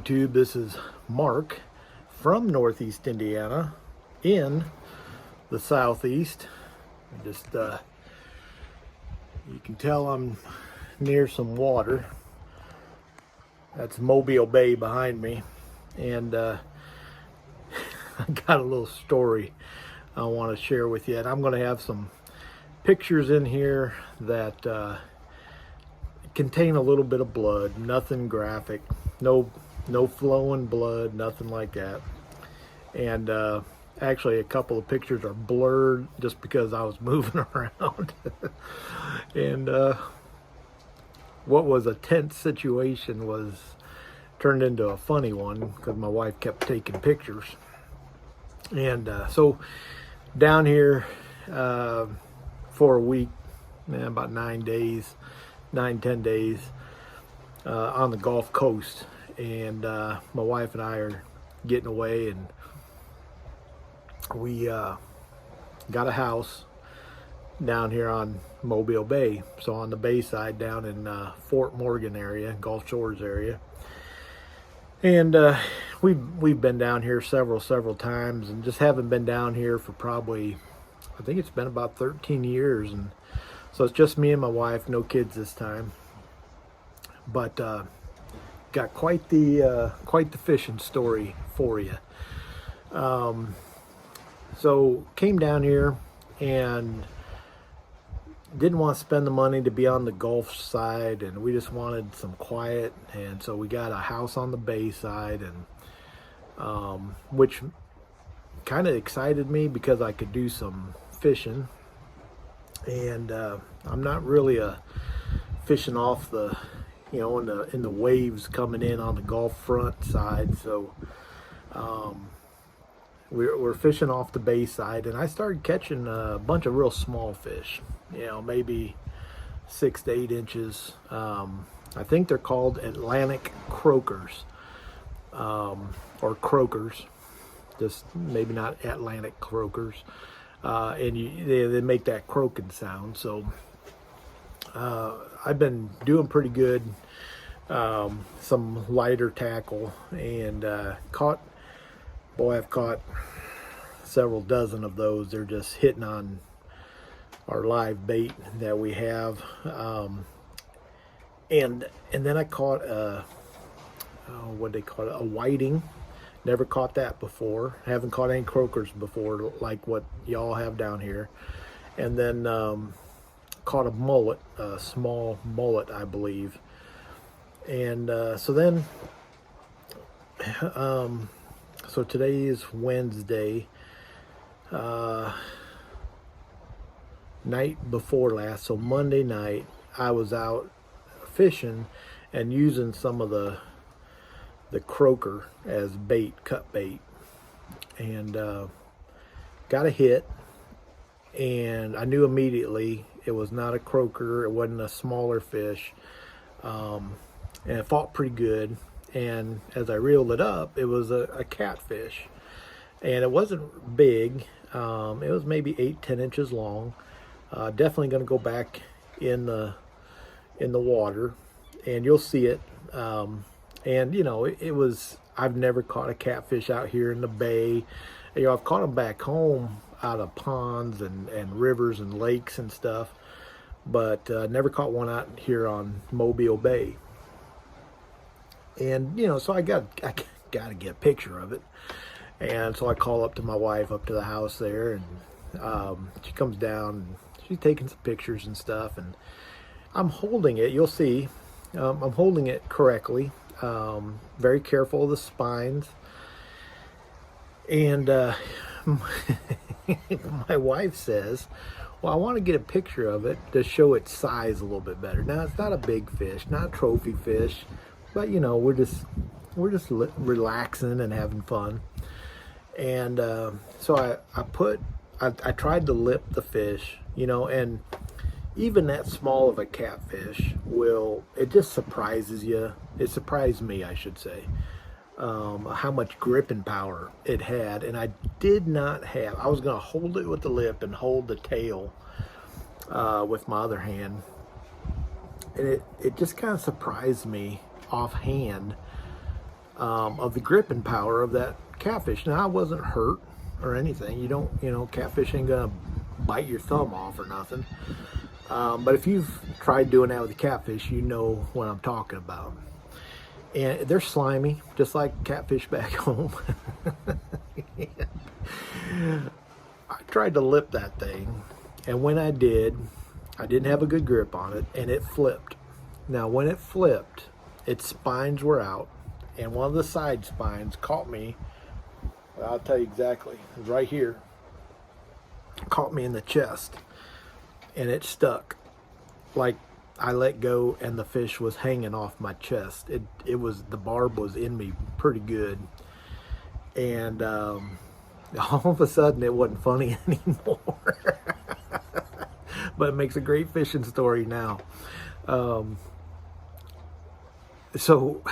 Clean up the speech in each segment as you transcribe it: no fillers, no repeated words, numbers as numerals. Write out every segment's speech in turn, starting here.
YouTube. This is Mark from Northeast Indiana in the Southeast. Just you can tell I'm near some water. That's Mobile Bay behind me, and I got a little story I want to share with you, and I'm going to have some pictures in here that contain a little bit of blood. Nothing graphic, no flowing blood, nothing like that. And actually a couple of pictures are blurred just because I was moving around. And what was a tense situation was turned into a funny one because my wife kept taking pictures. And so down here for a week, about 10 days on the Gulf Coast, and my wife and I are getting away, and we got a house down here on Mobile Bay, so on the bay side down in Fort Morgan area, Gulf Shores area. And we've been down here several times, and just haven't been down here for probably, I think it's been about 13 years, and so it's just me and my wife, no kids this time. But got quite the fishing story for you. So came down here and didn't want to spend the money to be on the Gulf side, and we just wanted some quiet, and so we got a house on the bay side, and which kind of excited me because I could do some fishing. And I'm not really a fishing off the, in the waves coming in on the Gulf front side. So we're fishing off the bay side, and I started catching a bunch of real small fish, maybe 6 to 8 inches. I think they're called Atlantic croakers, or croakers, just maybe not Atlantic croakers. And they make that croaking sound. So I've been doing pretty good, some lighter tackle, and I've caught several dozen of those. They're just hitting on our live bait that we have, and then I caught what they call it, a whiting. Never caught that before. Haven't caught any croakers before like what y'all have down here. And then caught a mullet, a small mullet, I believe. And so then, so today is Wednesday. Night before last, so Monday night, I was out fishing and using some of the croaker as bait, cut bait, and got a hit, and I knew immediately it was not a croaker, it wasn't a smaller fish, and it fought pretty good. And as I reeled it up, it was a catfish, and it wasn't big. It was maybe 8-10 inches long. Definitely going to go back in the water, and you'll see it. And it was, I've never caught a catfish out here in the bay. I've caught them back home out of ponds and rivers and lakes and stuff, but never caught one out here on Mobile Bay. And so I got to get a picture of it. And so I call up to my wife up to the house there, and she comes down and she's taking some pictures and stuff, and I'm holding it. You'll see, I'm holding it correctly. Very careful of the spines, and my wife says, well, I want to get a picture of it to show its size a little bit better. Now, it's not a big fish, not a trophy fish, but we're just relaxing and having fun. And so I tried to lip the fish, and even that small of a catfish it just surprises you. It surprised me, I should say, how much gripping power it had. And I was going to hold it with the lip and hold the tail with my other hand. And it just kind of surprised me offhand of the gripping power of that catfish. Now, I wasn't hurt or anything. You don't, catfish ain't gonna bite your thumb off or nothing. But if you've tried doing that with a catfish, you know what I'm talking about. And they're slimy, just like catfish back home. I tried to lip that thing, and when I didn't have a good grip on it, and it flipped. Now, when it flipped, its spines were out, and one of the side spines caught me. I'll tell you exactly. It was right here. Caught me in the chest, and it stuck. Like, I let go, and the fish was hanging off my chest. It was, the barb was in me pretty good, and all of a sudden it wasn't funny anymore. But it makes a great fishing story now. So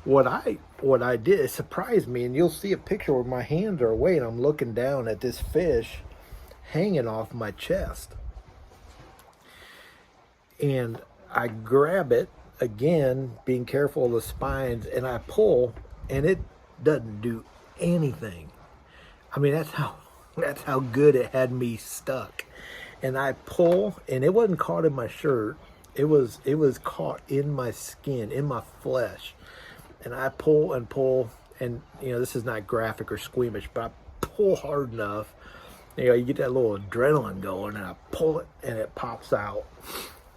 what I did, it surprised me, and you'll see a picture where my hands are away and I'm looking down at this fish hanging off my chest. And I grab it again, being careful of the spines, and I pull, and it doesn't do anything. I mean, that's how good it had me stuck. And I pull, and it wasn't caught in my shirt. It was caught in my skin, in my flesh. And I pull and pull, and this is not graphic or squeamish, but I pull hard enough. You get that little adrenaline going, and I pull it, and it pops out.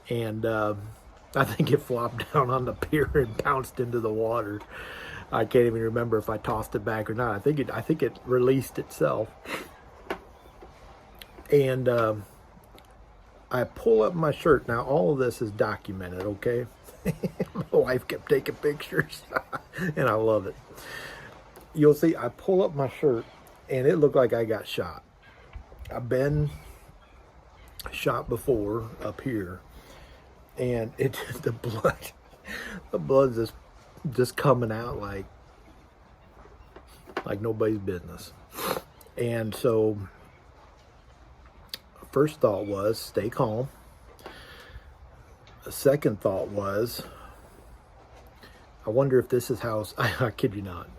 And I think it flopped down on the pier and bounced into the water. I can't even remember if I tossed it back or not. I think it released itself. And I pull up my shirt. Now, all of this is documented, okay? My wife kept taking pictures, and I love it. You'll see, I pull up my shirt, and it looked like I got shot. I've been shot before up here, and the blood's just coming out like nobody's business. And so, first thought was stay calm. The second thought was, I wonder if this is how, I kid you not,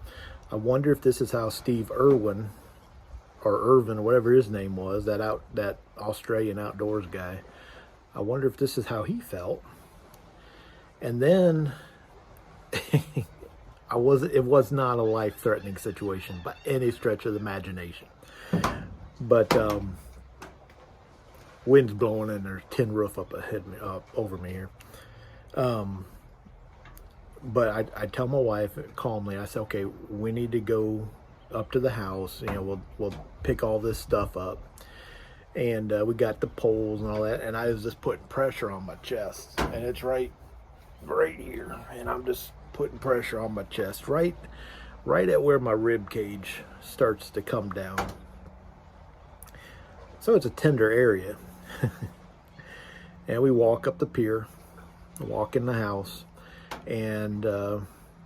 I wonder if this is how Steve Irwin, or Irvin, or whatever his name was, that Australian outdoors guy, I wonder if this is how he felt. And then it was not a life-threatening situation by any stretch of the imagination. But wind's blowing, and there's tin roof up over me here. But I tell my wife calmly, I said, okay, we need to go up to the house. We'll pick all this stuff up. And we got the poles and all that, and I was just putting pressure on my chest, and it's right here, and I'm just putting pressure on my chest, right at where my rib cage starts to come down. So it's a tender area. And we walk up the pier, walk in the house, and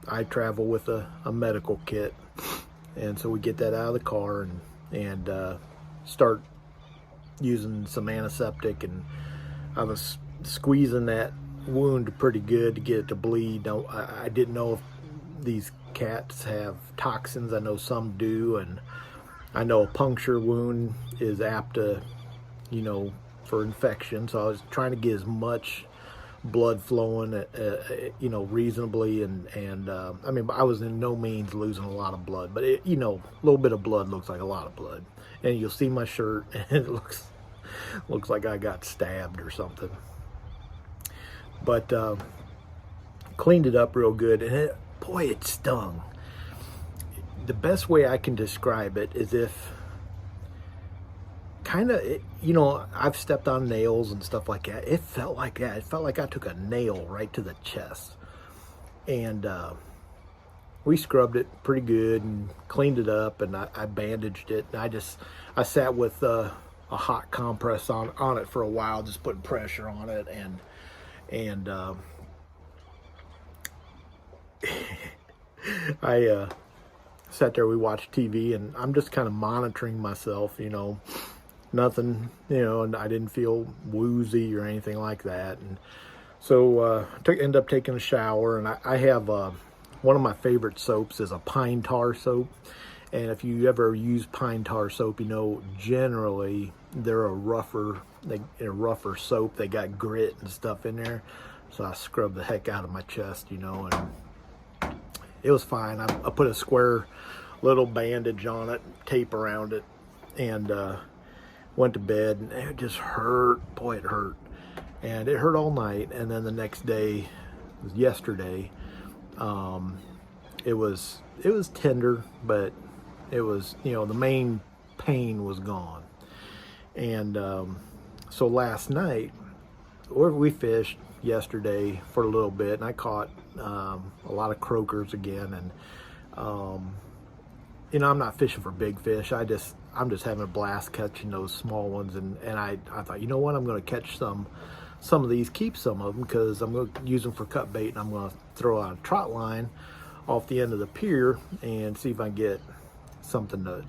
I travel with a medical kit, and so we get that out of the car and start using some antiseptic, and I was squeezing that wound pretty good to get it to bleed. I didn't know if these cats have toxins. I know some do, and I know a puncture wound is apt to, for infection. So I was trying to get as much blood flowing, reasonably, and I mean, I was in no means losing a lot of blood, but a little bit of blood looks like a lot of blood. And you'll see my shirt, and it looks like I got stabbed or something. But cleaned it up real good, and boy, it stung. The best way I can describe it is if I've stepped on nails and stuff like that. It felt like that. It felt like I took a nail right to the chest. And we scrubbed it pretty good and cleaned it up, and I bandaged it. And I sat with a hot compress on it for a while, just putting pressure on it, and I sat there, we watched TV, and I'm just kind of monitoring myself, nothing, and I didn't feel woozy or anything like that. And so ended up taking a shower, and I have one of my favorite soaps is a pine tar soap. And if you ever use pine tar soap, you know, generally they're a rougher soap. They got grit and stuff in there. So I scrubbed the heck out of my chest, you know, and it was fine. I put a square little bandage on it, tape around it, and went to bed, and it just hurt. Boy, it hurt. And it hurt all night. And then the next day, yesterday, it was tender, but it was, you know, the main pain was gone. And so last night, we fished yesterday for a little bit, and I caught a lot of croakers again. And you know, I'm not fishing for big fish. I'm just having a blast catching those small ones. And I thought, you know what, I'm going to catch some of these, keep some of them, because I'm going to use them for cut bait, and I'm going to throw out a trot line off the end of the pier and see if I can get something to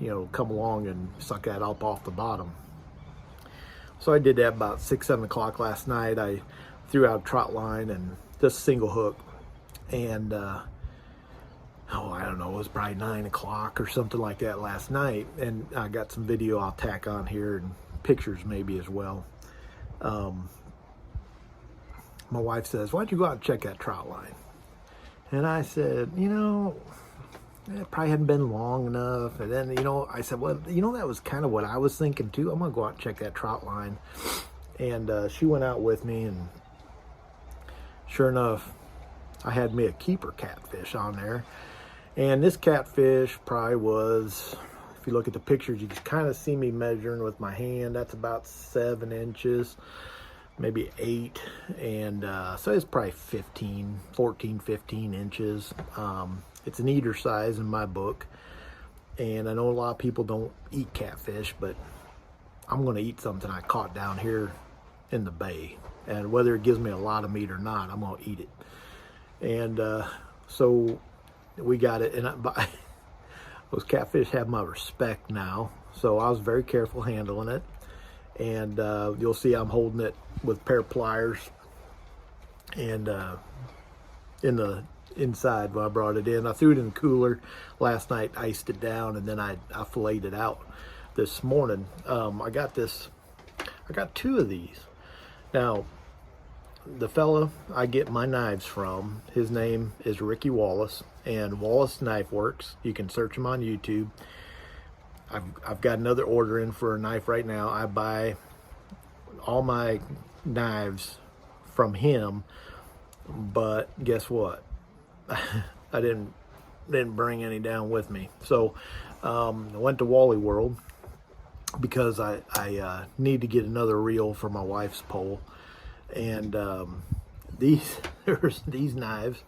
you know, come along and suck that up off the bottom. So I did that about 6-7 o'clock last night. I threw out a trot line and just single hook, and I don't know, it was probably 9 o'clock or something like that last night. And I got some video I'll tack on here, and pictures maybe as well. My wife says, "Why'd you go out and check that trot line?" And I said, you know, it probably hadn't been long enough. And then, you know, I said, well, you know, that was kind of what I was thinking too. I'm going to go out and check that trot line. And she went out with me, and sure enough, I had me a keeper catfish on there. And this catfish probably was, if you look at the pictures, you can kind of see me measuring with my hand. That's about 7 inches, maybe 8. And so it's probably 14, 15 inches. It's an eater size in my book. And I know a lot of people don't eat catfish, but I'm going to eat something I caught down here in the bay. And whether it gives me a lot of meat or not, I'm going to eat it. And so we got it. And those catfish have my respect now. So I was very careful handling it. And you'll see I'm holding it with a pair of pliers. And in the inside when I brought it in, I threw it in the cooler last night, iced it down, and then I filleted it out this morning. I got 2 of these. Now, the fella I get my knives from, his name is Ricky Wallace, and Wallace Knife Works. You can search him on YouTube. I've got another order in for a knife right now. I buy all my knives from him, but guess what? I didn't bring any down with me. So I went to Wally World because I need to get another reel for my wife's pole. And these knives,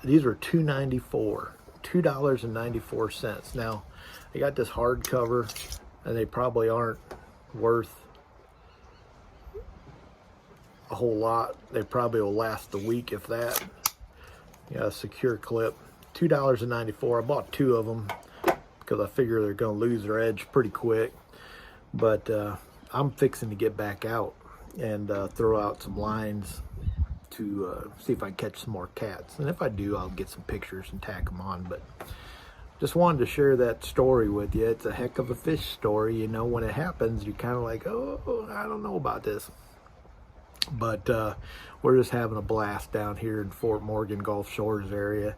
these are $2.94. Now, they got this hardcover, and they probably aren't worth a whole lot. They probably will last a week, if that. Yeah, secure clip, $2.94. I bought 2 of them because I figure they're going to lose their edge pretty quick. But I'm fixing to get back out and throw out some lines to see if I can catch some more cats. And if I do, I'll get some pictures and tack them on. But just wanted to share that story with you. It's a heck of a fish story. You know, when it happens, you're kind of like, oh, I don't know about this. But we're just having a blast down here in Fort Morgan, Gulf Shores area.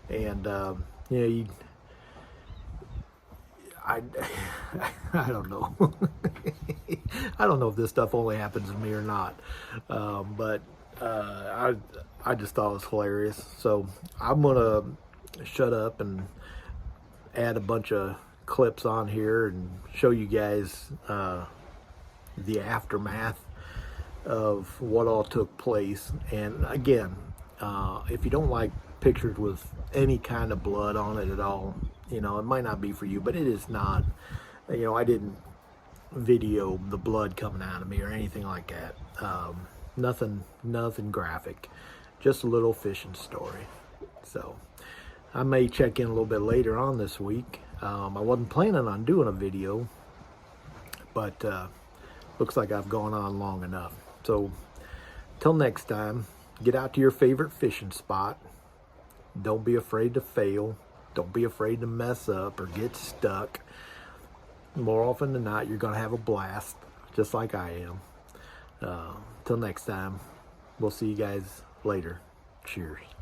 And, you know, I don't know. I don't know if this stuff only happens to me or not. But I just thought it was hilarious. So I'm going to shut up and add a bunch of clips on here and show you guys the aftermath of what all took place. And again, if you don't like pictures with any kind of blood on it at all, you know, it might not be for you, but it is not, you know, I didn't video the blood coming out of me or anything like that. Nothing graphic, just a little fishing story. So I may check in a little bit later on this week. I wasn't planning on doing a video, but looks like I've gone on long enough. So till next time, get out to your favorite fishing spot, Don't be afraid to fail. Don't be afraid to mess up or get stuck. More often than not, you're going to have a blast, just like I am. Till next time, we'll see you guys later. Cheers.